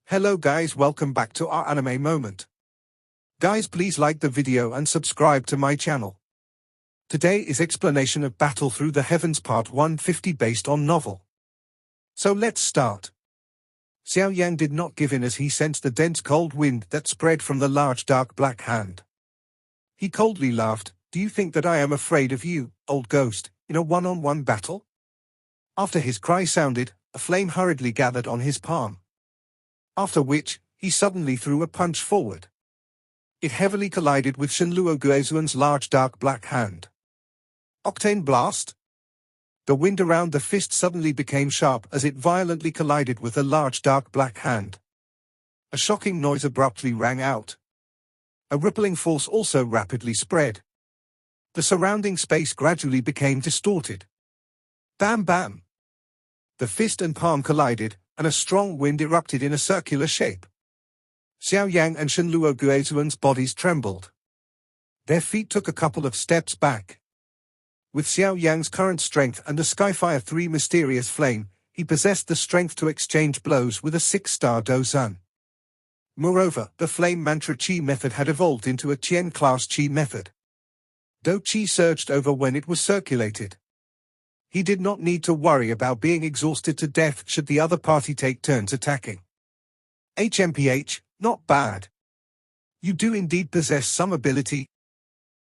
Hello guys, welcome back to our anime moment. Guys, please like the video and subscribe to my channel. Today is explanation of Battle Through the Heavens part 150 based on novel. So let's start. Xiao Yan did not give in as he sensed the dense cold wind that spread from the large dark black hand. He coldly laughed. Do you think that I am afraid of you, old ghost, in a one-on-one battle? After his cry sounded, a flame hurriedly gathered on his palm. After which, he suddenly threw a punch forward. It heavily collided with Shenluo Guezuan's large dark black hand. Octane blast? The wind around the fist suddenly became sharp as it violently collided with the large dark black hand. A shocking noise abruptly rang out. A rippling force also rapidly spread. The surrounding space gradually became distorted. Bam bam! The fist and palm collided, and a strong wind erupted in a circular shape. Xiao Yan and Shenluo Guezuan's bodies trembled. Their feet took a couple of steps back. With Xiao Yan's current strength and the Skyfire 3 mysterious flame, he possessed the strength to exchange blows with a 6-star Dozan. Moreover, the Flame Mantra Chi method had evolved into a Qian-class Chi method. Do Chi surged over when it was circulated. He did not need to worry about being exhausted to death should the other party take turns attacking. HMPH, not bad. You do indeed possess some ability.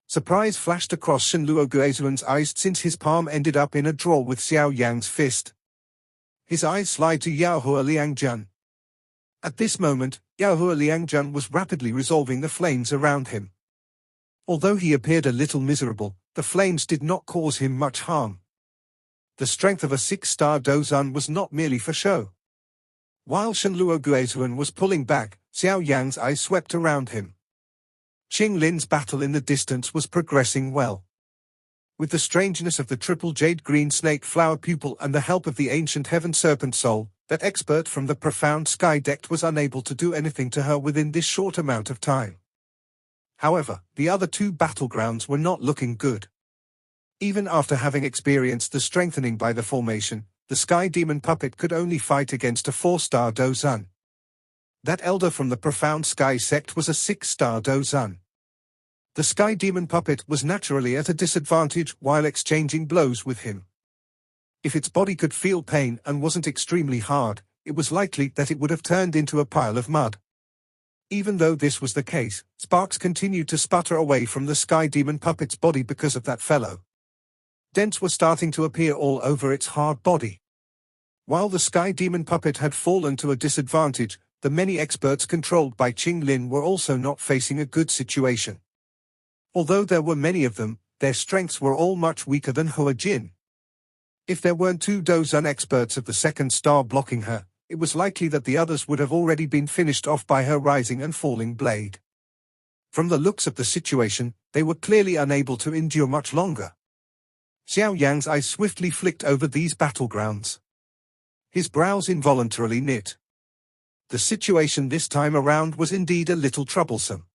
Surprise flashed across Shenluo Guezuan's eyes since his palm ended up in a draw with Xiao Yan's fist. His eyes slid to Yaohua Liangjun. At this moment, Yaohua Liangjun was rapidly resolving the flames around him. Although he appeared a little miserable, the flames did not cause him much harm. The strength of a 6-star Dozan was not merely for show. While Shenluo Guezuan was pulling back, Xiao Yan's eyes swept around him. Qing Lin's battle in the distance was progressing well. With the strangeness of the triple jade green snake flower pupil and the help of the ancient heaven serpent soul, that expert from the profound sky deck was unable to do anything to her within this short amount of time. However, the other two battlegrounds were not looking good. Even after having experienced the strengthening by the formation, the Sky Demon Puppet could only fight against a 4-star Dozan. That elder from the profound sky sect was a 6-star Dozan. The Sky Demon Puppet was naturally at a disadvantage while exchanging blows with him. If its body could feel pain and wasn't extremely hard, it was likely that it would have turned into a pile of mud. Even though this was the case, sparks continued to sputter away from the Sky Demon Puppet's body because of that fellow. Dents were starting to appear all over its hard body. While the Sky Demon Puppet had fallen to a disadvantage, the many experts controlled by Qing Lin were also not facing a good situation. Although there were many of them, their strengths were all much weaker than Hua Jin. If there weren't two Dozan experts of the 2nd star blocking her, it was likely that the others would have already been finished off by her rising and falling blade. From the looks of the situation, they were clearly unable to endure much longer. Xiao Yan's eyes swiftly flicked over these battlegrounds. His brows involuntarily knit. The situation this time around was indeed a little troublesome.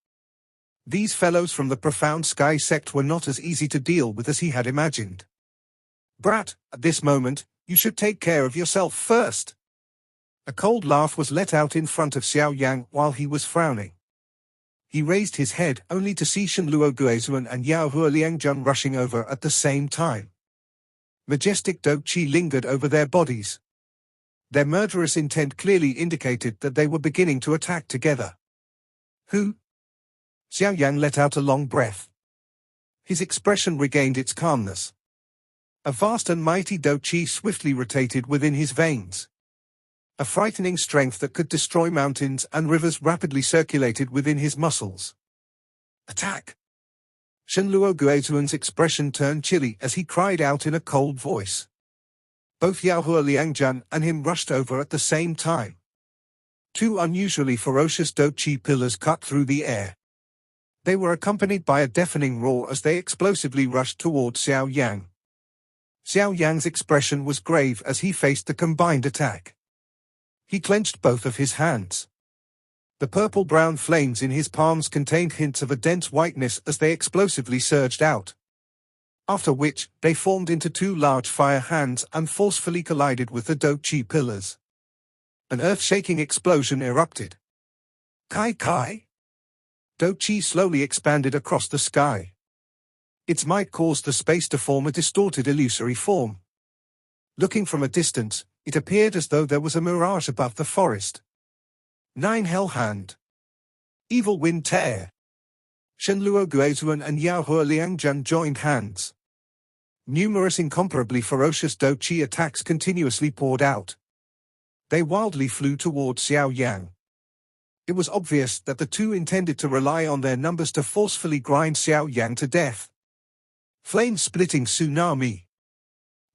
These fellows from the profound sky sect were not as easy to deal with as he had imagined. Brat, at this moment, you should take care of yourself first. A cold laugh was let out in front of Xiao Yan while he was frowning. He raised his head only to see Shenluo Guezuan and Yaohua Liangjun rushing over at the same time. Majestic Do Chi lingered over their bodies. Their murderous intent clearly indicated that they were beginning to attack together. Who? Xiao Yan let out a long breath. His expression regained its calmness. A vast and mighty Do Chi swiftly rotated within his veins. A frightening strength that could destroy mountains and rivers rapidly circulated within his muscles. Attack! Shenluo Guezuan's expression turned chilly as he cried out in a cold voice. Both Yaohua Liangjun and him rushed over at the same time. Two unusually ferocious Do Chi pillars cut through the air. They were accompanied by a deafening roar as they explosively rushed toward Xiao Yan. Xiao Yan's expression was grave as he faced the combined attack. He clenched both of his hands. The purple-brown flames in his palms contained hints of a dense whiteness as they explosively surged out. After which, they formed into two large fire hands and forcefully collided with the Do Chi pillars. An earth-shaking explosion erupted. Kai Kai? Do Chi slowly expanded across the sky. Its might caused the space to form a distorted illusory form. Looking from a distance, it appeared as though there was a mirage above the forest. Nine Hell Hand. Evil Wind Tear. Shenluo Guizuan and Yao Hua Liangjun joined hands. Numerous incomparably ferocious Do Chi attacks continuously poured out. They wildly flew towards Xiao Yan. It was obvious that the two intended to rely on their numbers to forcefully grind Xiao Yan to death. Flame-splitting tsunami.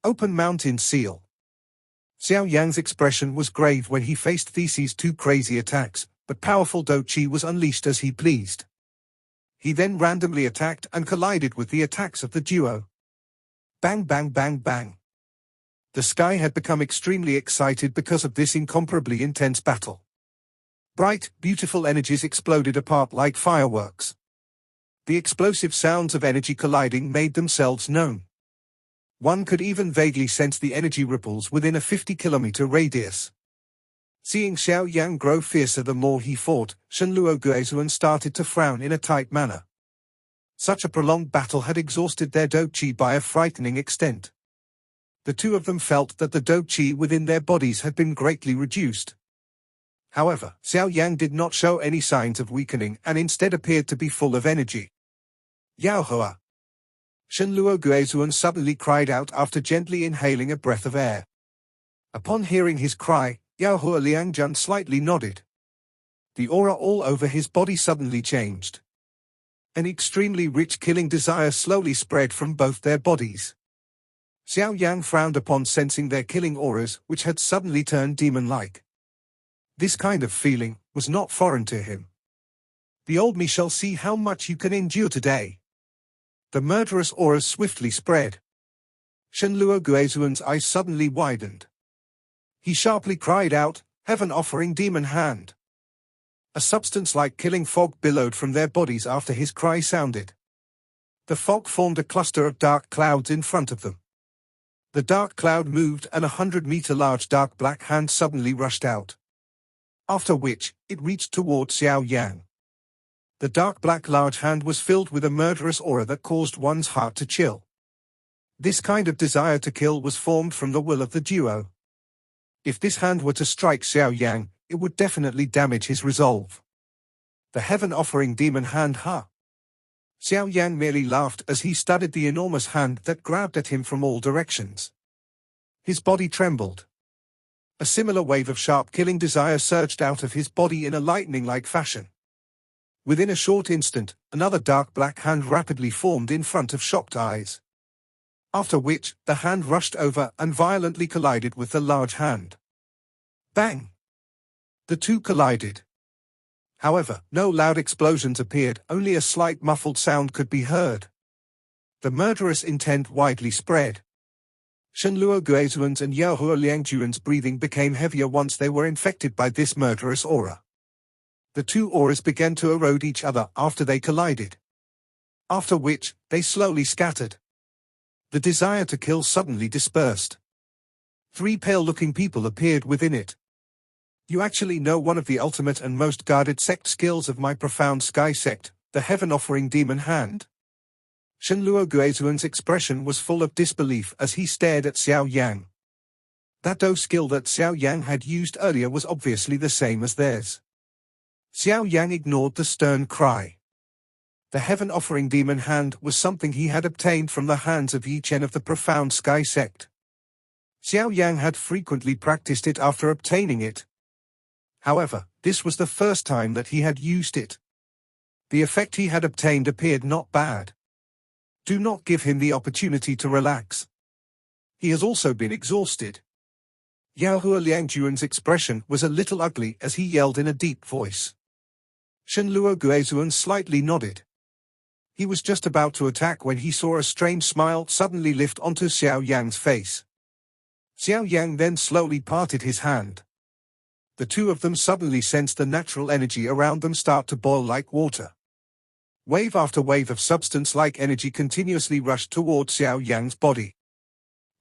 Open mountain seal. Xiao Yan's expression was grave when he faced Theseus' two crazy attacks, but powerful Do Chi was unleashed as he pleased. He then randomly attacked and collided with the attacks of the duo. Bang bang bang bang. The sky had become extremely excited because of this incomparably intense battle. Bright, beautiful energies exploded apart like fireworks. The explosive sounds of energy colliding made themselves known. One could even vaguely sense the energy ripples within a 50-kilometer radius. Seeing Xiao Yan grow fiercer the more he fought, Shenluo Guizuan started to frown in a tight manner. Such a prolonged battle had exhausted their Do Chi by a frightening extent. The two of them felt that the Do Chi within their bodies had been greatly reduced. However, Xiao Yan did not show any signs of weakening and instead appeared to be full of energy. Yao Hua. Shenluo Guizuan suddenly cried out after gently inhaling a breath of air. Upon hearing his cry, Yao Hua Liangjun slightly nodded. The aura all over his body suddenly changed. An extremely rich killing desire slowly spread from both their bodies. Xiao Yan frowned upon sensing their killing auras, which had suddenly turned demon-like. This kind of feeling was not foreign to him. The old me shall see how much you can endure today. The murderous auras swiftly spread. Shenluo Guizuan's eyes suddenly widened. He sharply cried out, "Heaven offering demon hand!" A substance-like killing fog billowed from their bodies after his cry sounded. The fog formed a cluster of dark clouds in front of them. The dark cloud moved and 100-meter large dark black hand suddenly rushed out. After which, it reached towards Xiao Yan. The dark black large hand was filled with a murderous aura that caused one's heart to chill. This kind of desire to kill was formed from the will of the duo. If this hand were to strike Xiao Yan, it would definitely damage his resolve. The heaven-offering demon hand, huh? Xiao Yan merely laughed as he studied the enormous hand that grabbed at him from all directions. His body trembled. A similar wave of sharp killing desire surged out of his body in a lightning-like fashion. Within a short instant, another dark black hand rapidly formed in front of shocked eyes. After which, the hand rushed over and violently collided with the large hand. Bang! The two collided. However, no loud explosions appeared, only a slight muffled sound could be heard. The murderous intent widely spread. Shenluo Guizuan's and Yao Hua Liangjuan's breathing became heavier once they were infected by this murderous aura. The two auras began to erode each other after they collided. After which, they slowly scattered. The desire to kill suddenly dispersed. 3 pale-looking people appeared within it. You actually know one of the ultimate and most guarded sect skills of my profound sky sect, the heaven-offering demon hand? Shenluo Guizuan's expression was full of disbelief as he stared at Xiao Yan. That Do skill that Xiao Yan had used earlier was obviously the same as theirs. Xiao Yan ignored the stern cry. The heaven-offering demon hand was something he had obtained from the hands of Yi Chen of the profound sky sect. Xiao Yan had frequently practiced it after obtaining it. However, this was the first time that he had used it. The effect he had obtained appeared not bad. Do not give him the opportunity to relax. He has also been exhausted. Yao Hua Liangjuan's expression was a little ugly as he yelled in a deep voice. Shenluo Guizuan slightly nodded. He was just about to attack when he saw a strange smile suddenly lift onto Xiao Yan's face. Xiao Yan then slowly parted his hand. The two of them suddenly sensed the natural energy around them start to boil like water. Wave after wave of substance-like energy continuously rushed towards Xiao Yan's body.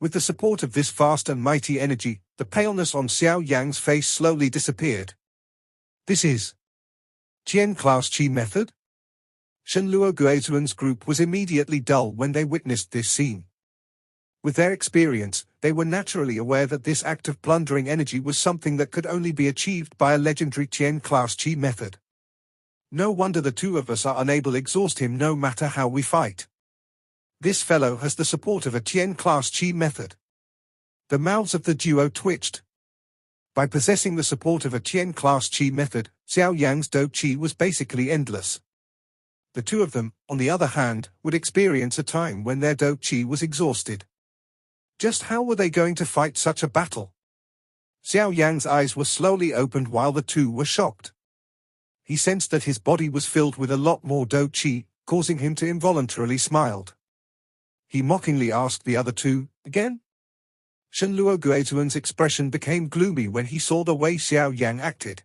With the support of this vast and mighty energy, The paleness on Xiao Yang's face slowly disappeared. This is Qian class Qi method? Shenluo Guozuan's group was immediately dull when they witnessed this scene. With their experience, they were naturally aware that this act of plundering energy was something that could only be achieved by a legendary Qian class Qi method. No wonder the two of us are unable to exhaust him no matter how we fight. This fellow has the support of a Qian class Qi method. The mouths of the duo twitched. By possessing the support of a Qian class Qi method, Xiao Yang's Do Qi was basically endless. The two of them, on the other hand, would experience a time when their Do Qi was exhausted. Just how were they going to fight such a battle? Xiao Yang's eyes were slowly opened while the two were shocked. He sensed that his body was filled with a lot more Do Qi, causing him to involuntarily smile. He mockingly asked the other two, again? Shenluo Guozuan's expression became gloomy when he saw the way Xiao Yang acted.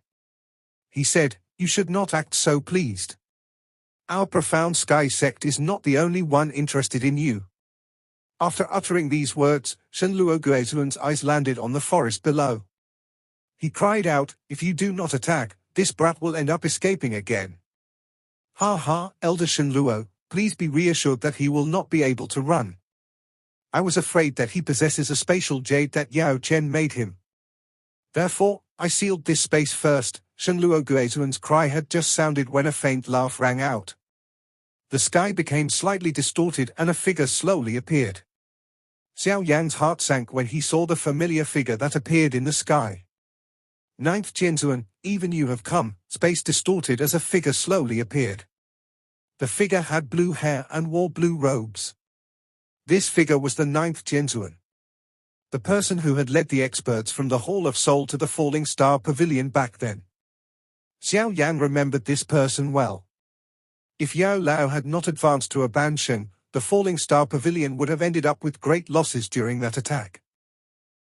He said, "You should not act so pleased. Our profound sky sect is not the only one interested in you." After uttering these words, Shenluo Guozuan's eyes landed on the forest below. He cried out, "If you do not attack, this brat will end up escaping again." "Ha ha, Elder Shenluo, please be reassured that he will not be able to run. I was afraid that he possesses a spatial jade that Yao Chen made him. Therefore, I sealed this space first." Shenluo Guozuan's cry had just sounded when a faint laugh rang out. The sky became slightly distorted and a figure slowly appeared. Xiao Yang's heart sank when he saw the familiar figure that appeared in the sky. "Ninth Jianzuan, even you have come." Space distorted as a figure slowly appeared. The figure had blue hair and wore blue robes. This figure was the ninth Jianzuan, the person who had led the experts from the Hall of Soul to the Falling Star Pavilion back then. Xiao Yan remembered this person well. If Yao Lao had not advanced to a Bansheng, the Falling Star Pavilion would have ended up with great losses during that attack.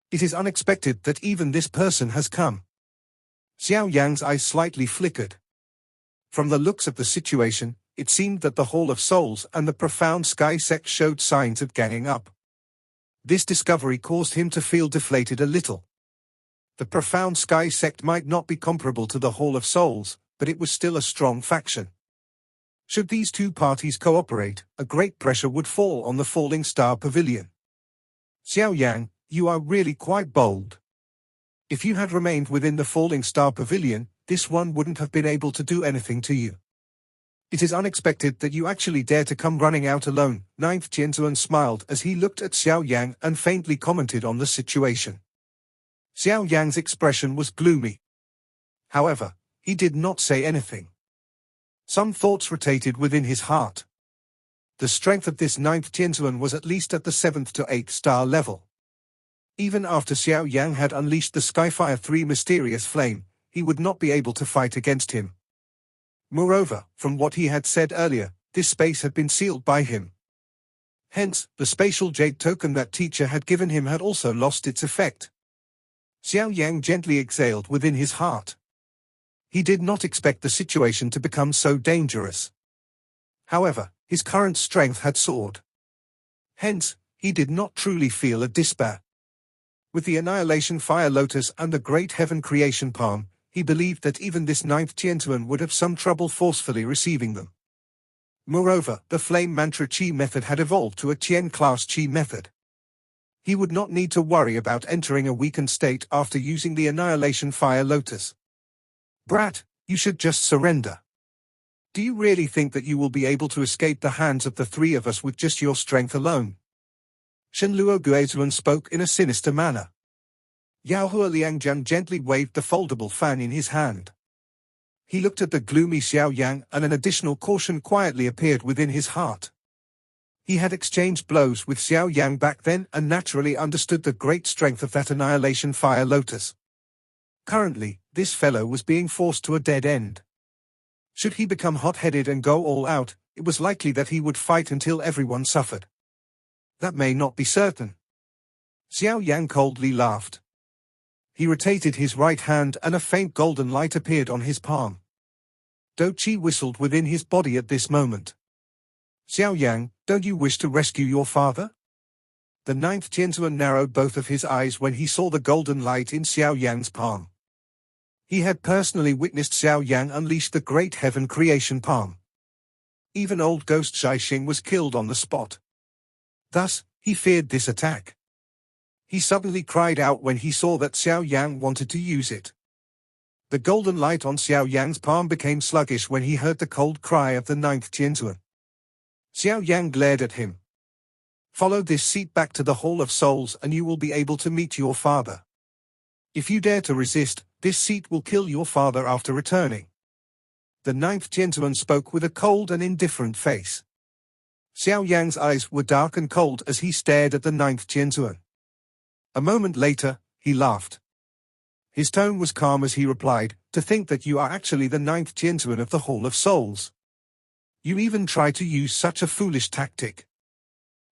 It is unexpected that even this person has come. Xiao Yang's eyes slightly flickered. From the looks of the situation, it seemed that the Hall of Souls and the profound sky sect showed signs of ganging up. This discovery caused him to feel deflated a little. The profound sky sect might not be comparable to the Hall of Souls, but it was still a strong faction. Should these two parties cooperate, a great pressure would fall on the Falling Star Pavilion. "Xiao Yang, you are really quite bold. If you had remained within the Falling Star Pavilion, this one wouldn't have been able to do anything to you. It is unexpected that you actually dare to come running out alone." Ninth Jianzuan smiled as he looked at Xiao Yang and faintly commented on the situation. Xiao Yang's expression was gloomy. However, he did not say anything. Some thoughts rotated within his heart. The strength of this ninth Jianzuan was at least at the 7th to 8th star level. Even after Xiao Yang had unleashed the Skyfire 3 mysterious flame, he would not be able to fight against him. Moreover, from what he had said earlier, this space had been sealed by him. Hence, the spatial jade token that teacher had given him had also lost its effect. Xiao Yang gently exhaled within his heart. He did not expect the situation to become so dangerous. However, his current strength had soared. Hence, he did not truly feel a despair. With the Annihilation Fire Lotus and the Great Heaven Creation Palm, he believed that even this ninth Tiantuan would have some trouble forcefully receiving them. Moreover, the Flame Mantra Qi method had evolved to a Qian class Qi method. He would not need to worry about entering a weakened state after using the Annihilation Fire Lotus. "Brat, you should just surrender. Do you really think that you will be able to escape the hands of the three of us with just your strength alone?" Shenluo Guozuan spoke in a sinister manner. Yao Hua Liangjiang gently waved the foldable fan in his hand. He looked at the gloomy Xiao Yang and an additional caution quietly appeared within his heart. He had exchanged blows with Xiao Yang back then and naturally understood the great strength of that Annihilation Fire Lotus. Currently, this fellow was being forced to a dead end. Should he become hot-headed and go all out, it was likely that he would fight until everyone suffered. That may not be certain. Xiao Yang coldly laughed. He rotated his right hand and a faint golden light appeared on his palm. Do Qi whistled within his body at this moment. "Xiao Yang, don't you wish to rescue your father?" The ninth Jianzuan narrowed both of his eyes when he saw the golden light in Xiao Yan's palm. He had personally witnessed Xiao Yan unleash the great heaven creation palm. Even old ghost Xing was killed on the spot. Thus, he feared this attack. He suddenly cried out when he saw that Xiao Yan wanted to use it. The golden light on Xiao Yan's palm became sluggish when he heard the cold cry of the ninth Jianzuan. Xiao Yan glared at him. "Follow this seat back to the Hall of Souls and you will be able to meet your father. If you dare to resist, this seat will kill your father after returning." The ninth Jianzuan spoke with a cold and indifferent face. Xiao Yan's eyes were dark and cold as he stared at the ninth Jianzuan. A moment later, he laughed. His tone was calm as he replied, "To think that you are actually the ninth Jianzuan of the Hall of Souls. You even try to use such a foolish tactic.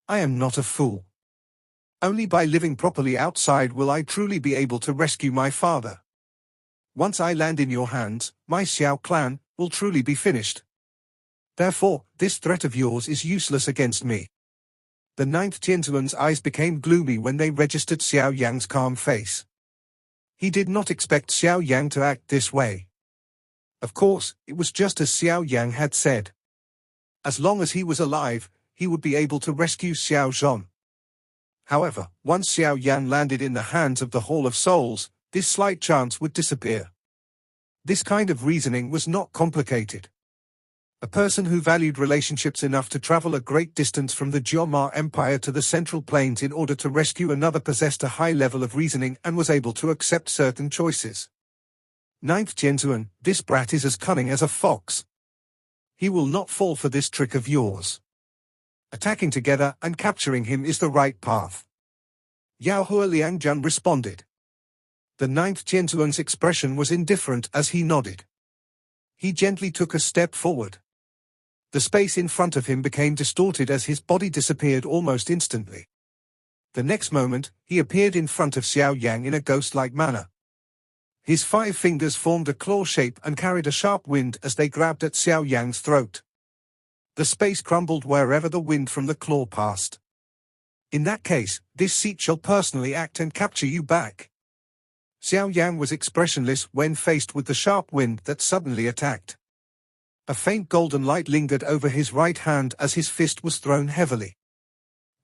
I am not a fool. Only by living properly outside will I truly be able to rescue my father. Once I land in your hands, my Xiao clan will truly be finished. Therefore, this threat of yours is useless against me." The ninth Jianzuan's eyes became gloomy when they registered Xiao Yang's calm face. He did not expect Xiao Yang to act this way. Of course, it was just as Xiao Yang had said. As long as he was alive, he would be able to rescue Xiao Zhong. However, once Xiao Yan landed in the hands of the Hall of Souls, this slight chance would disappear. This kind of reasoning was not complicated. A person who valued relationships enough to travel a great distance from the Jioma Empire to the Central Plains in order to rescue another possessed a high level of reasoning and was able to accept certain choices. Ninth Jianzuan, this brat is as cunning as a fox. He will not fall for this trick of yours. Attacking together and capturing him is the right path. Yao Hua Liangjun responded. The ninth Jianzuan's expression was indifferent as he nodded. He gently took a step forward. The space in front of him became distorted as his body disappeared almost instantly. The next moment, he appeared in front of Xiao Yang in a ghost-like manner. His 5 fingers formed a claw shape and carried a sharp wind as they grabbed at Xiao Yang's throat. The space crumbled wherever the wind from the claw passed. "In that case, this seat shall personally act and capture you back." Xiao Yang was expressionless when faced with the sharp wind that suddenly attacked. A faint golden light lingered over his right hand as his fist was thrown heavily.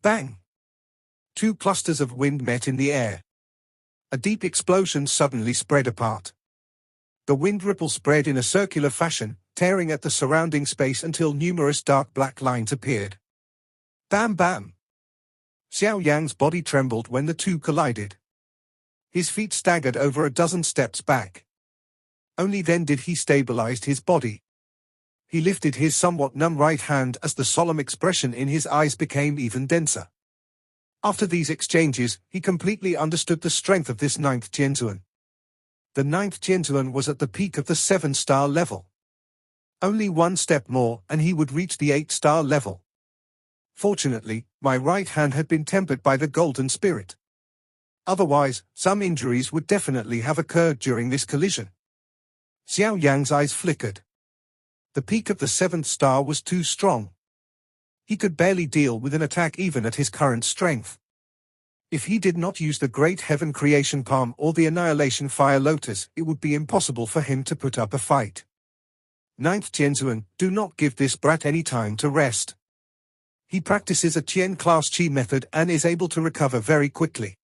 Bang! 2 clusters of wind met in the air. A deep explosion suddenly spread apart. The wind ripple spread in a circular fashion, tearing at the surrounding space until numerous dark black lines appeared. Bam bam! Xiao Yang's body trembled when the two collided. His feet staggered over a dozen steps back. Only then did he stabilize his body. He lifted his somewhat numb right hand as the solemn expression in his eyes became even denser. After these exchanges, he completely understood the strength of this ninth Jianzuan. The ninth Jianzuan was at the peak of the 7-star level. Only 1 step more and he would reach the 8-star level. Fortunately, my right hand had been tempered by the golden spirit. Otherwise, some injuries would definitely have occurred during this collision. Xiao Yang's eyes flickered. The peak of the 7th star was too strong. He could barely deal with an attack even at his current strength. If he did not use the Great Heaven Creation Palm or the Annihilation Fire Lotus, it would be impossible for him to put up a fight. Ninth Jianzuan, do not give this brat any time to rest. He practices a Tien class Qi method and is able to recover very quickly.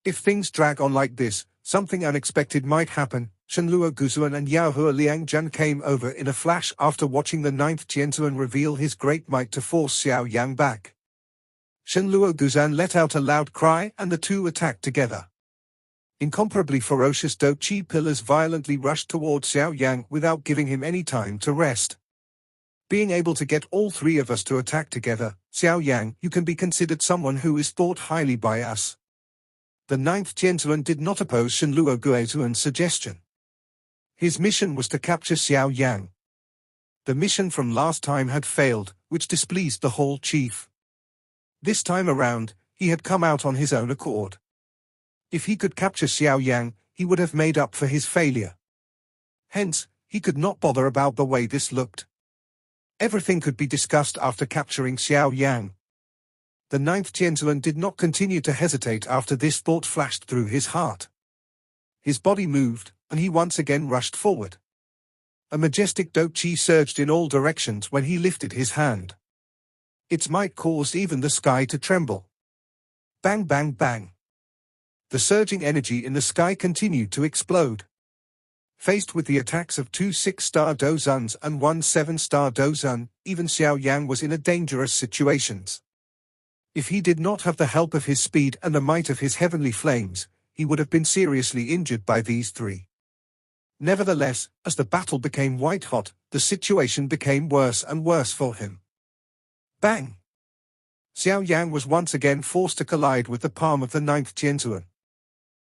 If things drag on like this, something unexpected might happen. Shenluo Guzuan and Yao Hua Liangjun came over in a flash after watching the ninth Jianzuan reveal his great might to force Xiao Yang back. Shenluo Guzan let out a loud cry and the two attacked together. Incomparably ferocious Do Chi pillars violently rushed toward Xiao Yang without giving him any time to rest. Being able to get all 3 of us to attack together, Xiao Yang, you can be considered someone who is thought highly by us. The ninth Jianzuan did not oppose Shenluo Guzuan's suggestion. His mission was to capture Xiao Yang. The mission from last time had failed, which displeased the whole chief. This time around, he had come out on his own accord. If he could capture Xiao Yang, he would have made up for his failure. Hence, he could not bother about the way this looked. Everything could be discussed after capturing Xiao Yang. The ninth Tianzuan did not continue to hesitate after this thought flashed through his heart. His body moved, and he once again rushed forward. A majestic Do Chi surged in all directions when he lifted his hand. Its might caused even the sky to tremble. Bang bang bang. The surging energy in the sky continued to explode. Faced with the attacks of 2 6-star Dozuns and 1 7-star Dozun, even Xiao Yan was in a dangerous situation. If he did not have the help of his speed and the might of his heavenly flames, he would have been seriously injured by these three. Nevertheless, as the battle became white-hot, the situation became worse and worse for him. Bang! Xiao Yan was once again forced to collide with the palm of the ninth Tianzuan.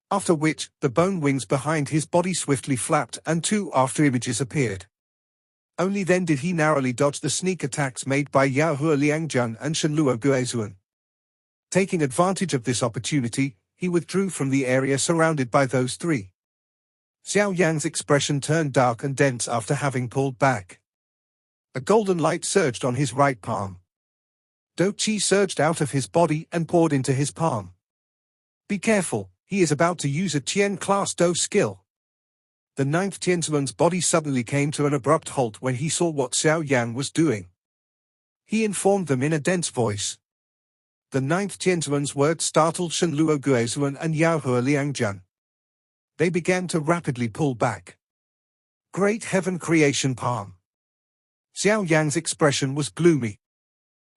After which, the bone wings behind his body swiftly flapped and 2 after-images appeared. Only then did he narrowly dodge the sneak attacks made by Yaohua Liangjun and Shenluo Guezuan. Taking advantage of this opportunity, he withdrew from the area surrounded by those three. Xiao Yan's expression turned dark and dense after having pulled back. A golden light surged on his right palm. Do Chi surged out of his body and poured into his palm. Be careful, he is about to use a Tien-class Do skill. The ninth Tianzuan's body suddenly came to an abrupt halt when he saw what Xiao Yan was doing. He informed them in a dense voice. The ninth Tianzuan's words startled Shenluo Guezuan and Yaohua Liangjun. They began to rapidly pull back. Great Heaven Creation Palm. Xiao Yan's expression was gloomy.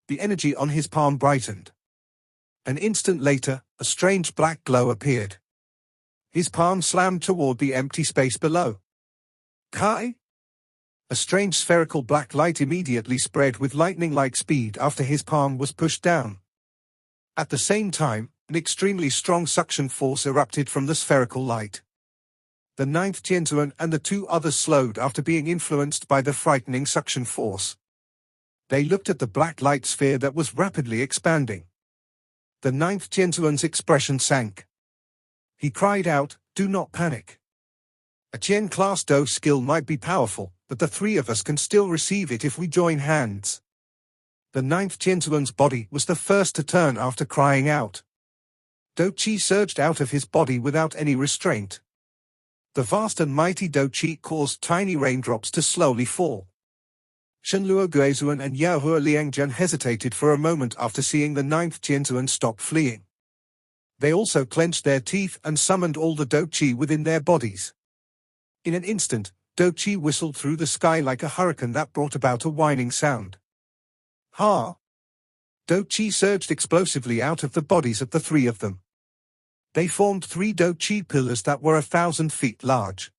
The energy on his palm brightened. An instant later, a strange black glow appeared. His palm slammed toward the empty space below. Kai? A strange spherical black light immediately spread with lightning-like speed after his palm was pushed down. At the same time, an extremely strong suction force erupted from the spherical light. The ninth Tianzuan and the 2 others slowed after being influenced by the frightening suction force. They looked at the black light sphere that was rapidly expanding. The ninth Tianzuan's expression sank. He cried out, "Do not panic. A Tien-class Do skill might be powerful, but the 3 of us can still receive it if we join hands." The ninth Tianzuan's body was the first to turn after crying out. Do Chi surged out of his body without any restraint. The vast and mighty Do Chi caused tiny raindrops to slowly fall. Shenluo Guezuan and Yaohua Liangjun hesitated for a moment after seeing the ninth Tianzuan stop fleeing. They also clenched their teeth and summoned all the Do Chi within their bodies. In an instant, Do Chi whistled through the sky like a hurricane that brought about a whining sound. Ha! Do Chi surged explosively out of the bodies of the 3 of them. They formed 3 Do Chi pillars that were 1,000 feet large.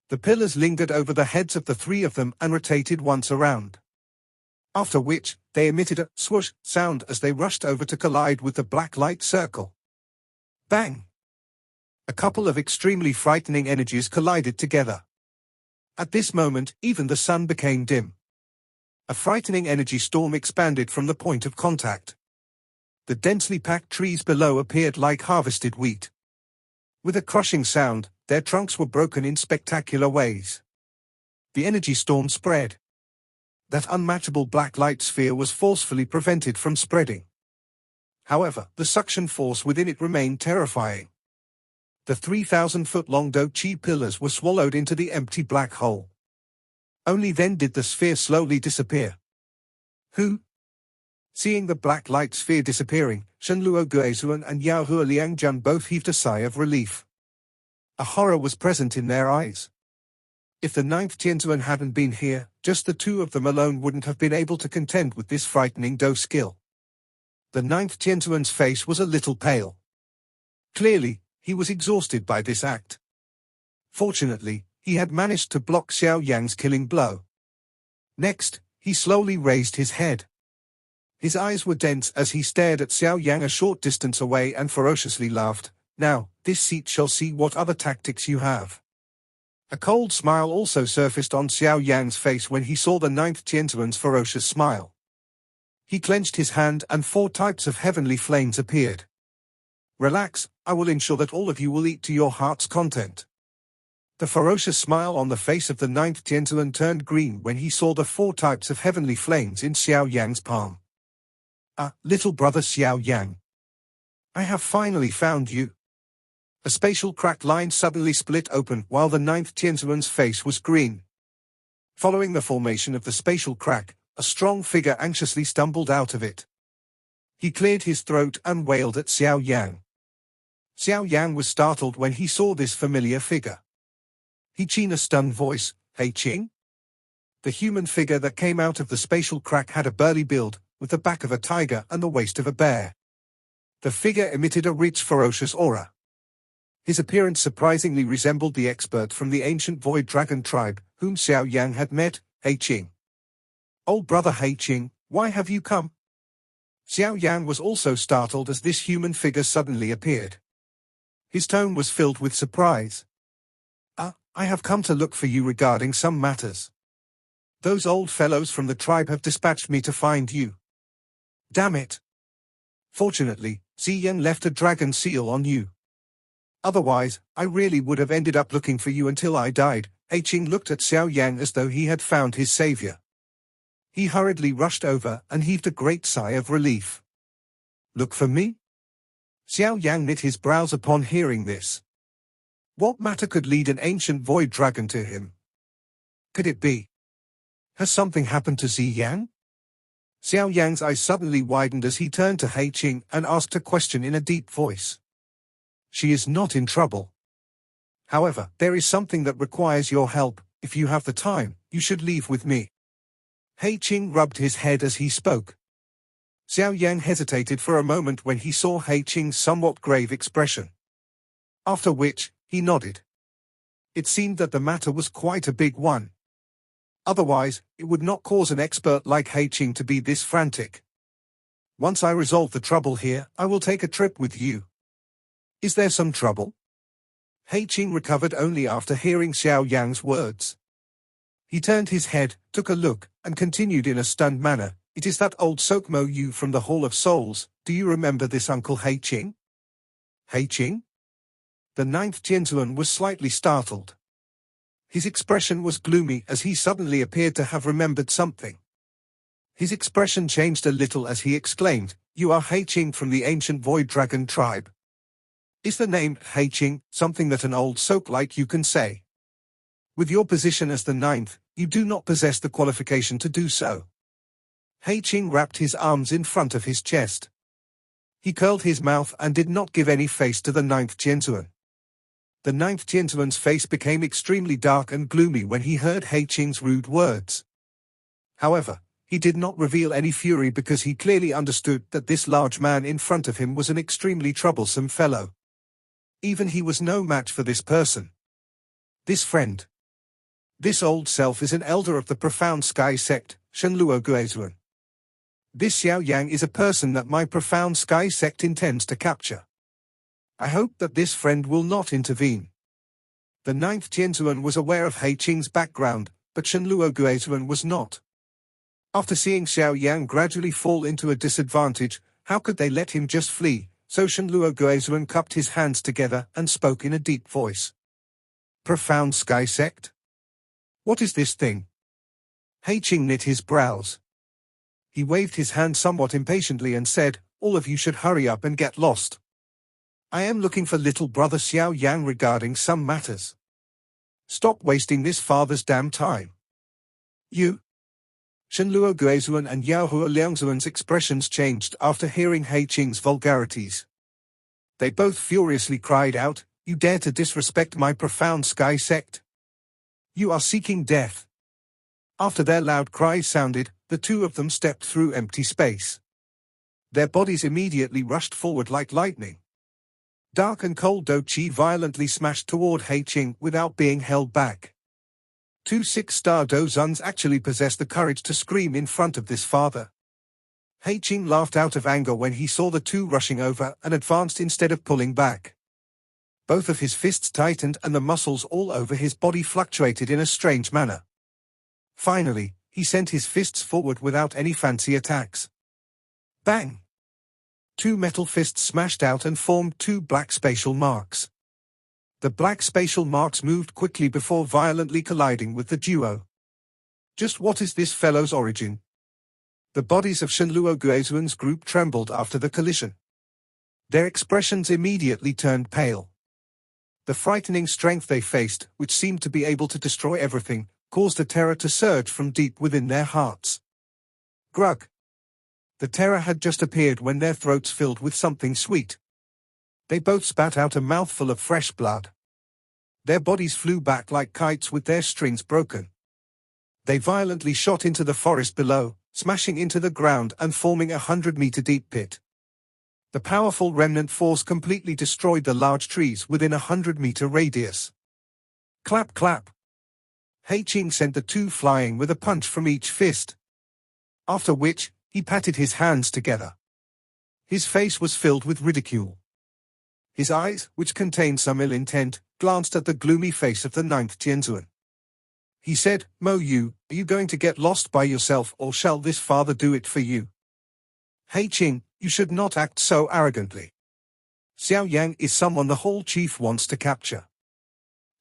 The pillars lingered over the heads of the 3 of them and rotated once around. After which, they emitted a swoosh sound as they rushed over to collide with the black light circle. Bang! A couple of extremely frightening energies collided together. At this moment, even the sun became dim. A frightening energy storm expanded from the point of contact. The densely packed trees below appeared like harvested wheat. With a crushing sound, their trunks were broken in spectacular ways. The energy storm spread. That unmatchable black light sphere was forcefully prevented from spreading. However, the suction force within it remained terrifying. The 3,000-foot-long Do Chi pillars were swallowed into the empty black hole. Only then did the sphere slowly disappear. Who? Seeing the black light sphere disappearing, Shenluo Guezuan and Yaohua Liangjun both heaved a sigh of relief. A horror was present in their eyes. If the ninth Tianzuan hadn't been here, just the 2 of them alone wouldn't have been able to contend with this frightening Do skill. The ninth Tianzuan's face was a little pale. Clearly, he was exhausted by this act. Fortunately, he had managed to block Xiao Yan's killing blow. Next, he slowly raised his head. His eyes were dense as he stared at Xiao Yan a short distance away and ferociously laughed. "Now, this seat shall see what other tactics you have." A cold smile also surfaced on Xiao Yan's face when he saw the ninth Tianzuan's ferocious smile. He clenched his hand and 4 types of heavenly flames appeared. "Relax, I will ensure that all of you will eat to your heart's content." The ferocious smile on the face of the ninth Tianzuan turned green when he saw the 4 types of heavenly flames in Xiao Yan's palm. Little brother Xiao Yan. I have finally found you. A spatial crack line suddenly split open while the ninth Tianzuan's face was green. Following the formation of the spatial crack, a strong figure anxiously stumbled out of it. He cleared his throat and wailed at Xiao Yan. Xiao Yan was startled when he saw this familiar figure. He in a stunned voice, "Hey Qing?" The human figure that came out of the spatial crack had a burly build, with the back of a tiger and the waist of a bear. The figure emitted a rich, ferocious aura. His appearance surprisingly resembled the expert from the ancient Void Dragon tribe, whom Xiao Yan had met, He Qing. "Old brother He Qing, why have you come?" Xiao Yan was also startled as this human figure suddenly appeared. His tone was filled with surprise. I have come to look for you regarding some matters. Those old fellows from the tribe have dispatched me to find you." "Damn it. Fortunately, Xiyan left a dragon seal on you. Otherwise, I really would have ended up looking for you until I died." He Qing looked at Xiao Yan as though he had found his savior. He hurriedly rushed over and heaved a great sigh of relief. "Look for me?" Xiao Yan knit his brows upon hearing this. What matter could lead an ancient void dragon to him? Could it be? Has something happened to Xiyan? Xiao Yan's eyes suddenly widened as he turned to He Qing and asked a question in a deep voice. "She is not in trouble. However, there is something that requires your help. If you have the time, you should leave with me." He Qing rubbed his head as he spoke. Xiao Yan hesitated for a moment when he saw He Qing's somewhat grave expression. After which, he nodded. It seemed that the matter was quite a big one. Otherwise, it would not cause an expert like He Qing to be this frantic. "Once I resolve the trouble here, I will take a trip with you." "Is there some trouble?" He Qing recovered only after hearing Xiao Yan's words. He turned his head, took a look, and continued in a stunned manner, "It is that old Sokmo Yu from the Hall of Souls. Do you remember this Uncle He Qing?" "He Qing?" The ninth Tianzuan was slightly startled. His expression was gloomy as he suddenly appeared to have remembered something. His expression changed a little as he exclaimed, "You are He Qing from the ancient Void Dragon tribe. Is the name He Qing something that an old soak like you can say? With your position as the ninth, you do not possess the qualification to do so." He Qing wrapped his arms in front of his chest. He curled his mouth and did not give any face to the ninth Tianzuan. The ninth Tianzuan's face became extremely dark and gloomy when he heard He Qing's rude words. However, he did not reveal any fury because he clearly understood that this large man in front of him was an extremely troublesome fellow. Even he was no match for this person. This friend. This old self is an elder of the profound sky sect, Shenluo Guezuan. This Xiao Yang is a person that my profound sky sect intends to capture. I hope that this friend will not intervene. The ninth Tianzuan was aware of He Qing's background, but Shenluo Guezuan was not. After seeing Xiao Yan gradually fall into a disadvantage, how could they let him just flee? So Shenluo Guezuan cupped his hands together and spoke in a deep voice. "Profound sky sect? What is this thing?" He Qing knit his brows. He waved his hand somewhat impatiently and said, "All of you should hurry up and get lost. I am looking for little brother Xiao Yan regarding some matters. Stop wasting this father's damn time." "You?" Shenluo Guezuan and Yaohua Liangzuan's expressions changed after hearing He Qing's vulgarities. They both furiously cried out, "You dare to disrespect my profound sky sect? You are seeking death." After their loud cries sounded, the two of them stepped through empty space. Their bodies immediately rushed forward like lightning. Dark and cold Do Chi violently smashed toward He Qing without being held back. Two six-star Do Zuns actually possessed the courage to scream in front of this father. He Qing laughed out of anger when he saw the two rushing over and advanced instead of pulling back. Both of his fists tightened and the muscles all over his body fluctuated in a strange manner. Finally, he sent his fists forward without any fancy attacks. Bang! Two metal fists smashed out and formed two black spatial marks. The black spatial marks moved quickly before violently colliding with the duo. Just what is this fellow's origin? The bodies of Shenluo Guezuan's group trembled after the collision. Their expressions immediately turned pale. The frightening strength they faced, which seemed to be able to destroy everything, caused a terror to surge from deep within their hearts. Grug. The terror had just appeared when their throats filled with something sweet. They both spat out a mouthful of fresh blood. Their bodies flew back like kites with their strings broken. They violently shot into the forest below, smashing into the ground and forming a 100-meter-deep pit. The powerful remnant force completely destroyed the large trees within a 100-meter radius. Clap clap. Hing sent the two flying with a punch from each fist. After which, he patted his hands together. His face was filled with ridicule. His eyes, which contained some ill intent, glanced at the gloomy face of the ninth Tianzuan. He said, "Mo Yu, are you going to get lost by yourself, or shall this father do it for you? Hing, you should not act so arrogantly. Xiao Yan is someone the whole chief wants to capture.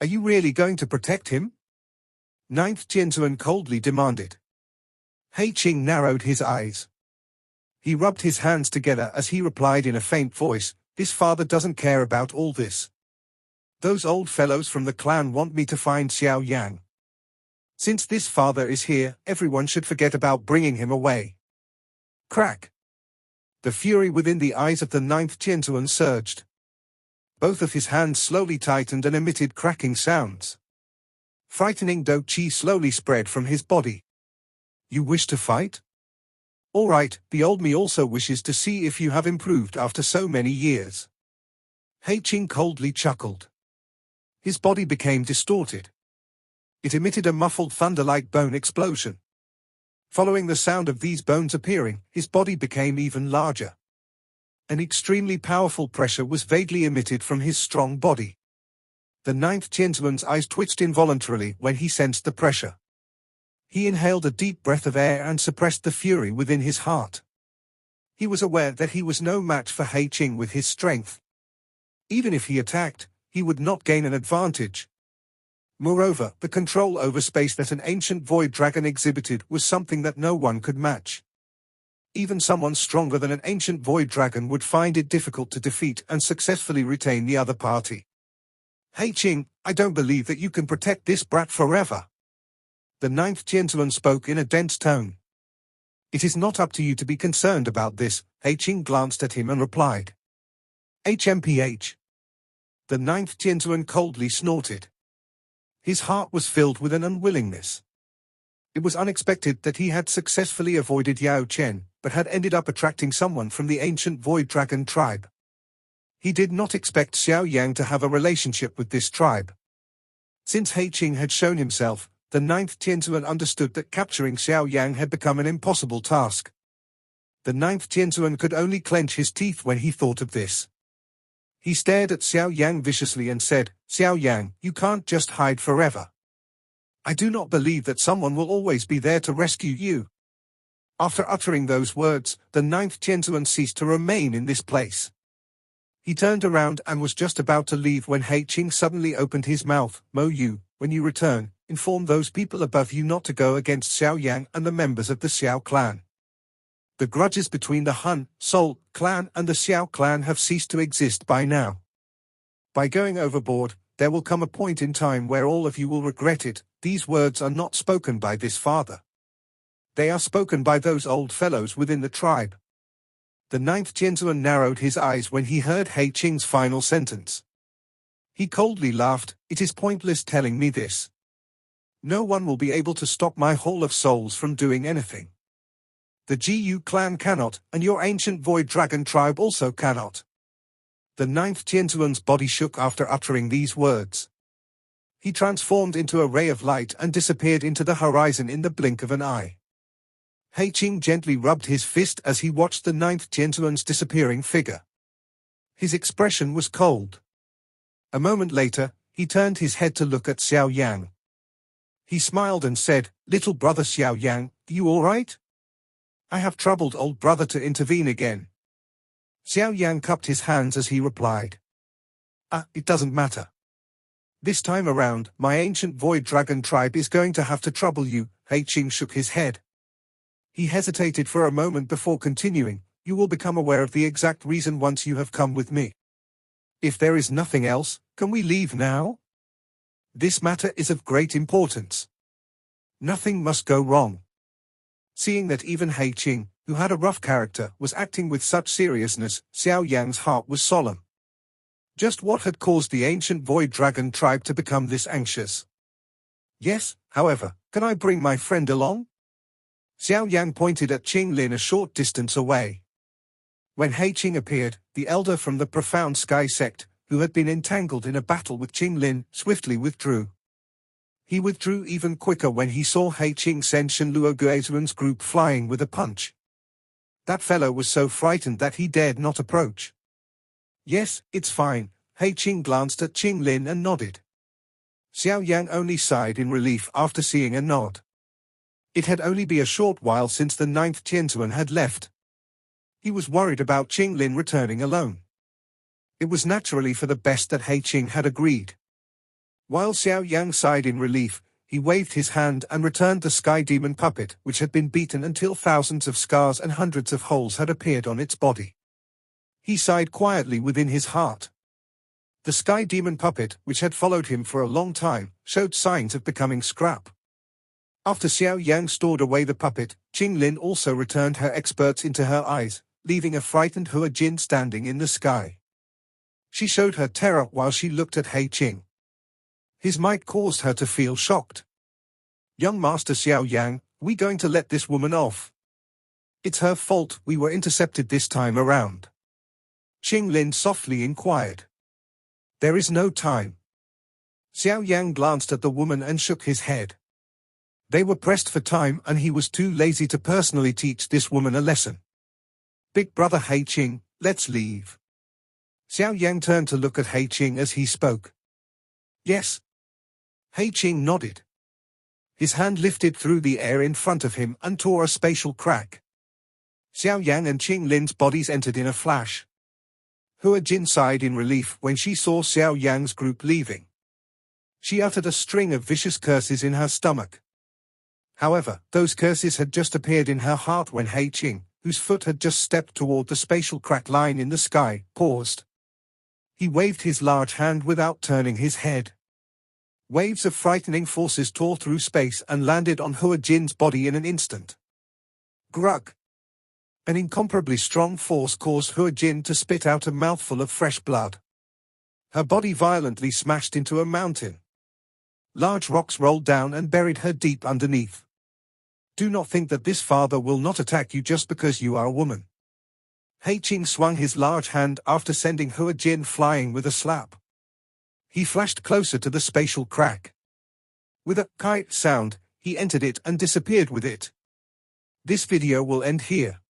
Are you really going to protect him?" Ninth Tianzuan coldly demanded. Hing narrowed his eyes. He rubbed his hands together as he replied in a faint voice, "This father doesn't care about all this. Those old fellows from the clan want me to find Xiao Yan. Since this father is here, everyone should forget about bringing him away." Crack. The fury within the eyes of the ninth Tianzuan surged. Both of his hands slowly tightened and emitted cracking sounds. Frightening Do Chi slowly spread from his body. "You wish to fight? All right, the old me also wishes to see if you have improved after so many years." Hing coldly chuckled. His body became distorted. It emitted a muffled thunder-like bone explosion. Following the sound of these bones appearing, his body became even larger. An extremely powerful pressure was vaguely emitted from his strong body. The ninth Tianzuan's eyes twitched involuntarily when he sensed the pressure. He inhaled a deep breath of air and suppressed the fury within his heart. He was aware that he was no match for Hing with his strength. Even if he attacked, he would not gain an advantage. Moreover, the control over space that an ancient void dragon exhibited was something that no one could match. Even someone stronger than an ancient void dragon would find it difficult to defeat and successfully retain the other party. Hing, I don't believe that you can protect this brat forever. The ninth Tianzuan spoke in a dense tone. It is not up to you to be concerned about this, Hing glanced at him and replied. HMPH. The ninth Tianzuan coldly snorted. His heart was filled with an unwillingness. It was unexpected that he had successfully avoided Yao Chen, but had ended up attracting someone from the ancient Void Dragon tribe. He did not expect Xiao Yang to have a relationship with this tribe. Since Hing had shown himself, the ninth Tianzuan understood that capturing Xiao Yang had become an impossible task. The ninth Tianzuan could only clench his teeth when he thought of this. He stared at Xiao Yang viciously and said, "Xiao Yang, you can't just hide forever. I do not believe that someone will always be there to rescue you." After uttering those words, the ninth Tianzuan ceased to remain in this place. He turned around and was just about to leave when Hing suddenly opened his mouth. "Mo Yu, when you return, inform those people above you not to go against Xiao Yang and the members of the Xiao clan. The grudges between the Han, Sol, clan and the Xiao clan have ceased to exist by now. By going overboard, there will come a point in time where all of you will regret it." These words are not spoken by this father. They are spoken by those old fellows within the tribe. The ninth Tianzuan narrowed his eyes when he heard Hing's final sentence. He coldly laughed. "It is pointless telling me this. No one will be able to stop my Hall of Souls from doing anything. The Gu clan cannot, and your ancient Void Dragon tribe also cannot." The ninth Tianzuan's body shook after uttering these words. He transformed into a ray of light and disappeared into the horizon in the blink of an eye. Hing gently rubbed his fist as he watched the ninth Tianzuan's disappearing figure. His expression was cold. A moment later, he turned his head to look at Xiao Yang. He smiled and said, "Little brother Xiao Yang, you all right? I have troubled old brother to intervene again." Xiao Yang cupped his hands as he replied. It doesn't matter. This time around, my ancient Void Dragon tribe is going to have to trouble you." Hing shook his head. He hesitated for a moment before continuing. You will become aware of the exact reason once you have come with me. If there is nothing else, can we leave now? This matter is of great importance. Nothing must go wrong. Seeing that even Hing, who had a rough character, was acting with such seriousness, Xiao Yan's heart was solemn. Just what had caused the ancient void dragon tribe to become this anxious? Yes, however, can I bring my friend along? Xiao Yan pointed at Lin a short distance away. When Hing appeared, the elder from the profound sky sect, who had been entangled in a battle with Lin, swiftly withdrew. He withdrew even quicker when he saw Hing send Shenluo Guizhuan's group flying with a punch. That fellow was so frightened that he dared not approach. Yes, it's fine. Hing glanced at Lin and nodded. Xiao Yan only sighed in relief after seeing a nod. It had only been a short while since the 9th Tianzuan had left. He was worried about Lin returning alone. It was naturally for the best that Hing had agreed. While Xiao Yang sighed in relief, he waved his hand and returned the sky demon puppet, which had been beaten until thousands of scars and hundreds of holes had appeared on its body. He sighed quietly within his heart. The sky demon puppet, which had followed him for a long time, showed signs of becoming scrap. After Xiao Yang stored away the puppet, Lin also returned her experts into her eyes, leaving a frightened Hua Jin standing in the sky. She showed her terror while she looked at Hing. His might caused her to feel shocked. Young Master Xiao Yang, we going to let this woman off? It's her fault we were intercepted this time around. Lin softly inquired. There is no time. Xiao Yang glanced at the woman and shook his head. They were pressed for time and he was too lazy to personally teach this woman a lesson. Big brother Hing, let's leave. Xiao Yang turned to look at Hing as he spoke. Yes. Hing nodded. His hand lifted through the air in front of him and tore a spatial crack. Xiao Yang and Lin's bodies entered in a flash. Hua Jin sighed in relief when she saw Xiao Yang's group leaving. She uttered a string of vicious curses in her stomach. However, those curses had just appeared in her heart when Hing, whose foot had just stepped toward the spatial crack line in the sky, paused. He waved his large hand without turning his head. Waves of frightening forces tore through space and landed on Hua Jin's body in an instant. Grug! An incomparably strong force caused Hua Jin to spit out a mouthful of fresh blood. Her body violently smashed into a mountain. Large rocks rolled down and buried her deep underneath. Do not think that this father will not attack you just because you are a woman. Hing swung his large hand after sending Hua Jin flying with a slap. He flashed closer to the spatial crack. With a kite sound, he entered it and disappeared with it. This video will end here.